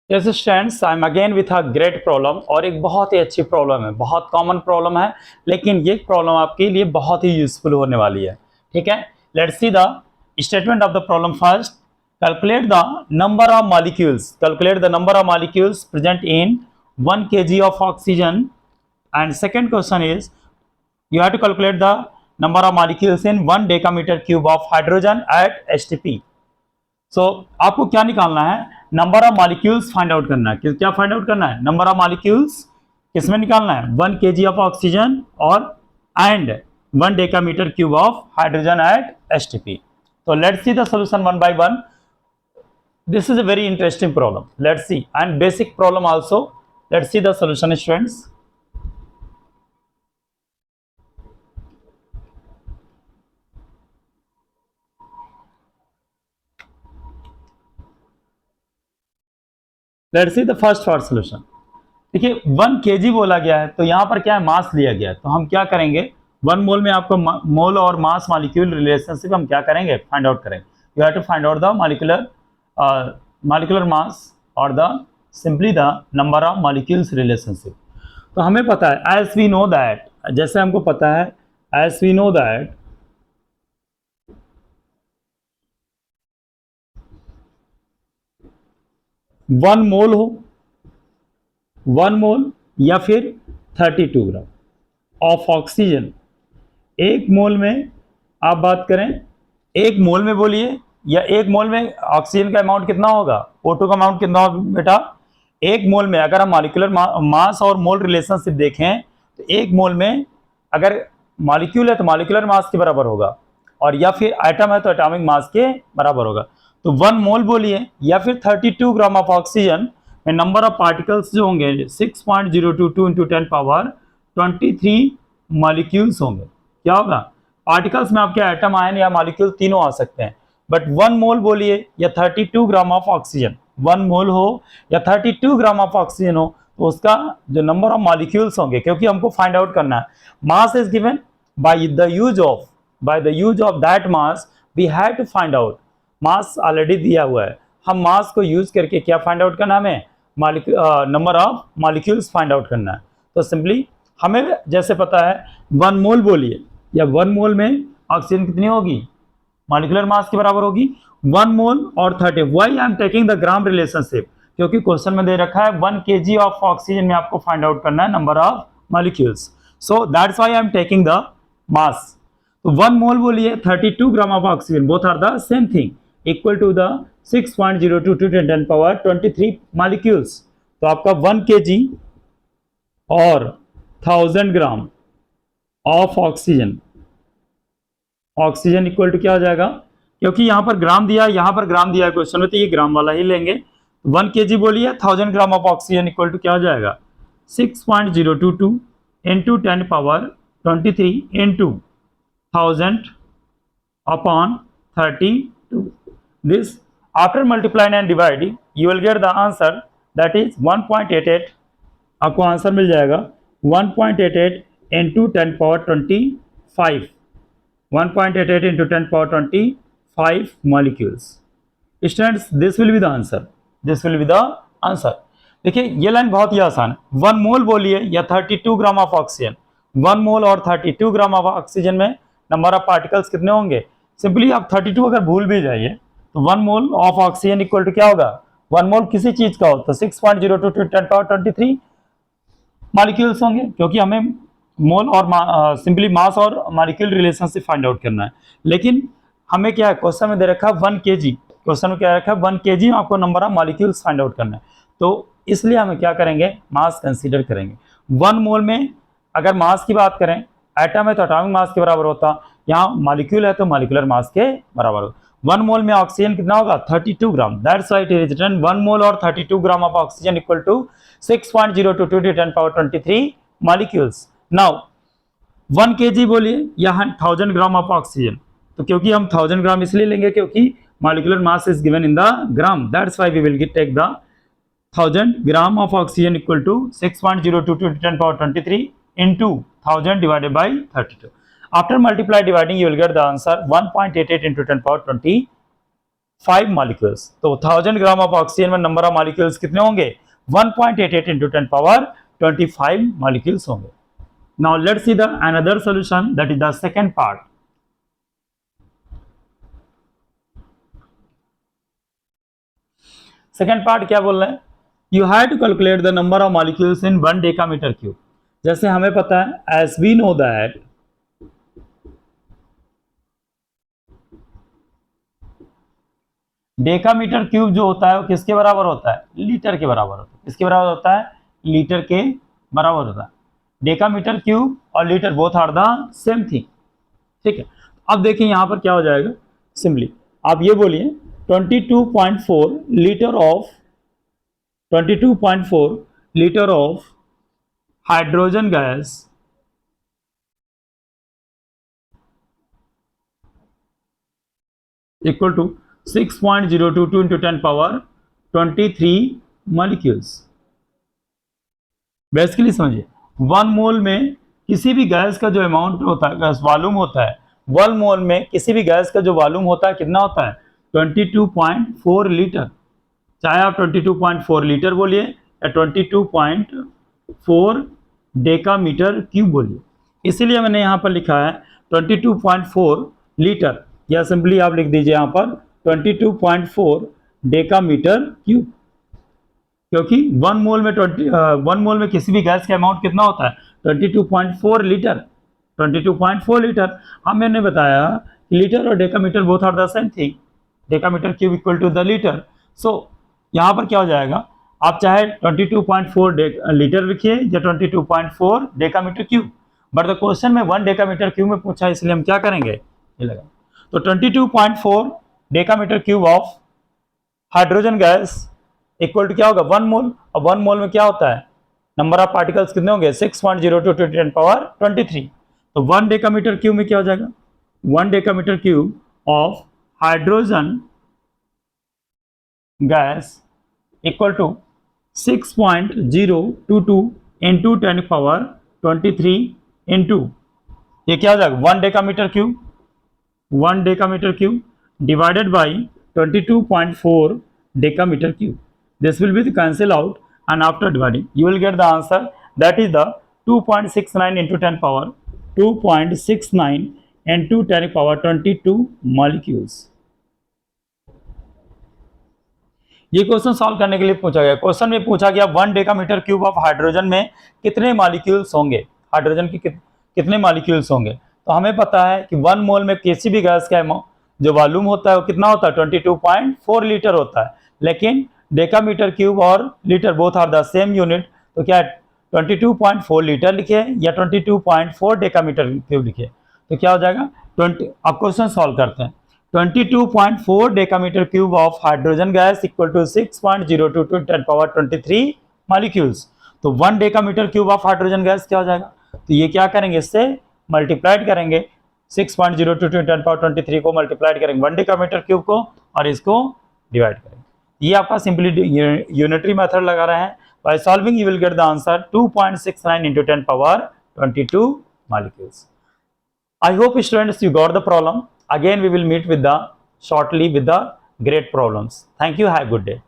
Yes students, I am again with a great problem और एक बहुत ही अच्छी प्रॉब्लम है, बहुत कॉमन प्रॉब्लम है, लेकिन ये प्रॉब्लम आपके लिए बहुत ही यूजफुल होने वाली है। ठीक है, let's see the statement of the problem first. Calculate the number of molecules, calculate the number of molecules present in 1 kg of oxygen and second question is you have to calculate the number of molecules in 1 decameter cube of hydrogen at HTP। सो आपको क्या निकालना है? Number of molecules find out करना है। क्या find out करना है? Number of molecules किसमें निकालना है? 1 kg ऑफ ऑक्सीजन और and 1 decametre cube of hydrogen at HTP। तो let's see the solution one by one. This is a very interesting problem, let's see, and basic problem also. Let's see the solution students. Let's see the first part solution. देखिए 1 kg बोला गया है, तो यहाँ पर क्या है? मास लिया गया है। तो हम क्या करेंगे? 1 मोल में आपको मोल और मास मॉलिक्यूल रिलेशनशिप हम क्या करेंगे? फाइंड आउट करेंगे। You have to find out the molecular mass और the simply the number of molecules relationship. तो हमें पता है, एज वी नो दैट, जैसे हमको पता है, एज वी नो दैट 1 मोल हो, 1 मोल या फिर 32 ग्राम ऑफ ऑक्सीजन। एक मोल में आप बात करें, एक मोल में बोलिए, या एक मोल में ऑक्सीजन का अमाउंट कितना होगा? O2 का अमाउंट कितना होगा बेटा? एक मोल में अगर हम मॉलिक्यूलर मास और मोल रिलेशनशिप देखें तो एक मोल में अगर मॉलिक्यूल है तो मॉलिक्यूलर मास के बराबर होगा, और या फिर एटम है तो एटॉमिक मास के बराबर होगा। तो 1 मोल बोलिए या फिर 32 ग्राम ऑफ ऑक्सीजन में नंबर ऑफ पार्टिकल्स जो होंगे 6.022 इंटू 10 पावर 23 मॉलिक्यूल्स होंगे। क्या होगा? पार्टिकल्स में आपके एटम, आयन या मॉलिक्यूल तीनों आ सकते हैं, बट 1 मोल बोलिए या 32 ग्राम ऑफ ऑक्सीजन, 1 मोल हो या 32 ग्राम ऑफ ऑक्सीजन हो, तो उसका जो नंबर ऑफ मॉलिक्यूल्स होंगे, क्योंकि हमको फाइंड आउट करना है, mass is given by the use of that mass we have to find out. Mass already दिया हुआ है, हम मास को यूज करके क्या फाइंड आउट करना है? हमें number of molecules find out करना है। तो सिंपली हमें जैसे पता है 1 मोल बोलिए या 1 मोल में ऑक्सीजन कितनी होगी? मॉलिक्यूलर मास के बराबर होगी 1 मोल और 30। Why I am taking the gram relationship? क्योंकि क्वेश्चन में दे रखा है 1 kg ऑफ ऑक्सीजन में आपको फाइंड आउट करना है number of molecules, so that's why I am taking the mass. तो 1 मोल बोलिए 32 gram of oxygen, both are the same thing, equal to the 6.022 10 power 23 molecules. तो आपका 1 kg और 1000 gram of oxygen, oxygen equal to क्या हो जाएगा? क्योंकि यहां पर ग्राम दिया है, यहां पर ग्राम दिया है क्वेश्चन में, तो ये ग्राम वाला ही लेंगे। 1 kg बोलिए 1000 gram of oxygen equal to क्या हो जाएगा? 6.022 into 10 power 23 into 1000 upon 32. This, after multiplying and dividing, you will get the answer, that is 1.88। आपको आंसर मिल जाएगा 1.88 into 10 power 25, 1.88 into 10 power 25 molecules. Students, this will be the answer, this will be the answer. देखिए ये line बहुत ही आसान है। 1 mole बोलिए या 32 gram of oxygen, 1 mole और 32 ग्राम ऑफ ऑक्सीजन में नंबर ऑफ पार्टिकल्स कितने होंगे? सिंपली आप 32 अगर भूल भी जाइए तो 1 mole of oxygen equal to क्या होगा? 1 मोल किसी चीज का हो तो 6.022 10 पावर 23 मॉलिक्यूल्स होंगे, क्योंकि हमें मोल और सिंपली मास और मॉलिक्यूल रिलेशनशिप फाइंड आउट करना है। लेकिन हमें क्या है, क्वेश्चन में दे रखा है 1 kg, क्वेश्चन में क्या रखा है 1 kg में आपको number of molecules find out करना है, तो इसलिए हमें क्या करेंगे? मास कंसीडर करेंगे। 1 मोल में अगर मास की बात करें, एटम है तो एटॉमिक मास के बराबर होता, यहाँ मॉलिक्यूल है तो मॉलिक्यूलर मास के बराबर होगा। 1 मोल में ऑक्सीजन कितना होगा? 32 gram, that's why it is written 1 mole और 32 gram of oxygen equal to 6.022 10 power 23 molecules. Now 1 kg बोलिए या 1000 ग्राम ऑफ ऑक्सीजन, तो क्योंकि हम 1000 ग्राम इसलिए लेंगे क्योंकि molecular mass is given in the gram, that's why we will take the 1000 gram of oxygen equal to 6.022 10 power 23 into 1000 divided by 32. After multiply dividing, you will get the answer 1.88 into 10 power 25 5 molecules. तो 1000 gram of oxygen में number of molecules कितने होंगे? 1.88 into 10 power 25 molecules होंगे। Now let's see the another solution, that is the second part. Second part क्या बोल रहे हैं? You have to calculate the number of molecules in 1 decametre cube. जैसे हमें पता है, as we know that decametre cube जो होता है वो किसके बराबर होता है? लीटर के बराबर होता है। किसके बराबर होता है? लीटर के बराबर होता है। डेकामीटर क्यूब और litre both are the same thing, ठीक है। अब देखिए यहां पर क्या हो जाएगा, सिंपली आप ये बोलिए 22.4 litre of 22.4 litre of hydrogen gas equal to 6.022 into 10 power 23 molecules. Basically समझिए, 1 मोल में किसी भी गैस का जो अमाउंट होता है, गैस वॉल्यूम होता है, 1 मोल में किसी भी गैस का जो वॉल्यूम होता है कितना होता है? 22.4 लीटर। चाहे आप 22.4 लीटर बोलिए या 22.4 डेकामीटर क्यूब बोलिए। इसीलिए मैंने यहाँ पर लिखा है 22.4 लीटर, या सिंपली आप लिख दीजिए यहाँ पर 22.4 डेकामीटर क्यूब, क्योंकि 1 मोल में किसी भी गैस का अमाउंट कितना होता है? 22.4 लीटर। 22.4 लीटर। अब मैंने बताया लीटर और decametre both are the same thing, decametre cube equal to the litre. So यहाँ पर क्या हो जाएगा, आप चाहे 22.4 लीटर लिखिए या 22.4 decametre cube, but the question में 1 डेकामीटर क्यूब में पूछा, इसलिए हम क्या करेंगे, ये लगा। तो 22.4 decametre cube of hydrogen gas equal to क्या होगा? 1 मोल। और 1 मोल में क्या होता है? नंबर ऑफ पार्टिकल्स कितने होंगे? 6.02 to 10 power 23। तो 1 डेकामीटर क्यूब में क्या हो जाएगा? 1 decametre cube of hydrogen gas equal to 6.022 into 10 power 23 into, ये क्या हो जाएगा? 1 decametre cube, 1 decametre cube divided by 22.4 decametre cube. This will be the cancel out, and after dividing you will get the answer, that is the 2.69 into 10 power 2.69 into 10 power 22 molecules। ये question solve करने के लिए पूछा गया। Question में पूछा गया 1 decametre cube of hydrogen में कितने मॉलिक्यूल्स होंगे, हाइड्रोजन की कितने मॉलिक्यूल्स होंगे। तो हमें पता है कि 1 मोल में किसी भी गैस का जो वॉल्यूम होता है वो कितना होता है? 22.4 लीटर होता है। लेकिन डेकामीटर क्यूब और litre both are the same unit, तो क्या 22.4 लीटर लिखे या 22.4 डेकामीटर क्यूब लिखे, तो क्या हो जाएगा 20। अब क्वेश्चन सॉल्व करते हैं। 22.4 decametre cube of hydrogen gas equal to 6.022 to 10 power 23 molecules. तो 1 decametre cube of hydrogen gas क्या हो जाएगा? तो ये क्या करेंगे, इससे मल्टीप्लाइड करेंगे, 6.022 to 10 power 23 को मल्टीप्लाइड करेंगे 1 डेकामीटर क्यूब को, और इसको डिवाइड करेंगे। ये आपका सिंपली यूनिटरी मेथड लगा रहे हैं। By solving you will get the answer 2.69 into 10 power 22 molecules। I hope students you got the problem. Again we will meet with the shortly with the great problems. Thank you. Have a good day.